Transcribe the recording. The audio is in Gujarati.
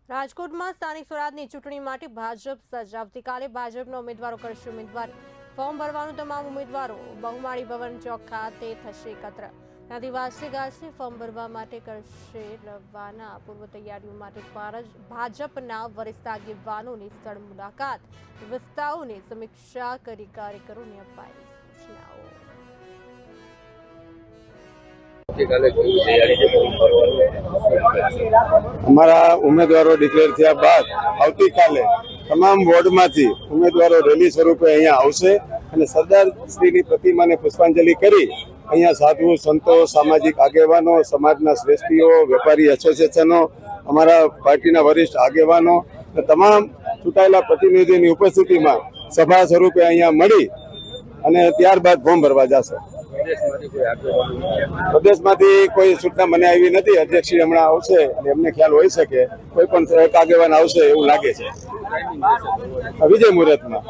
રાજકોટમાં સ્થાનિક સ્વરાજની ચૂંટણી માટે ભાજપ સજ્જ. આવતીકાલે ભાજપના ઉમેદવારો કરશે ઉમેદવારી. ફોર્મ ભરવાનું તમામ ઉમેદવારો બહુમાળી ભવન ચોક ખાતે થશે એકત્ર. ત્યાંથી વાસી ગાસી ફોર્મ ભરવા માટે કરશે રવાના. પૂર્વ તૈયારીઓ માટે ભાજપના વરિષ્ઠ આગેવાનોની સ્થળ મુલાકાત, વિસ્તારોની સમીક્ષા કરી કાર્યકરોને અપાઈ સૂચનાઓ. અમારા ઉમેદવારો ડિક્લેર થયા બાદ આવતીકાલે તમામ વોર્ડમાંથી ઉમેદવારો રેલી સ્વરૂપે અહીંયા આવશે અને સરદાર શ્રીની પ્રતિમાને પુષ્પાંજલિ કરી અહીંયા સાધુ સંતો, સામાજિક આગેવાનો, સમાજના શ્રેષ્ઠીઓ, વેપારી એસોસિએશનો, અમારા પાર્ટીના વરિષ્ઠ આગેવાનો તમામ ચૂંટાયેલા પ્રતિનિધિઓની ઉપસ્થિતિમાં સભા સ્વરૂપે અહીંયા મળી અને ત્યારબાદ ફોર્મ ભરવા જશે. પ્રદેશમાંથી કોઈ સૂચના મને આવી નથી. અધ્યક્ષશ્રી હમણાં આવશે અને એમને ખ્યાલ હોઈ શકે કોઈ પણ એક આગેવાન આવશે એવું લાગે છે વિજય મુહૂર્તમાં.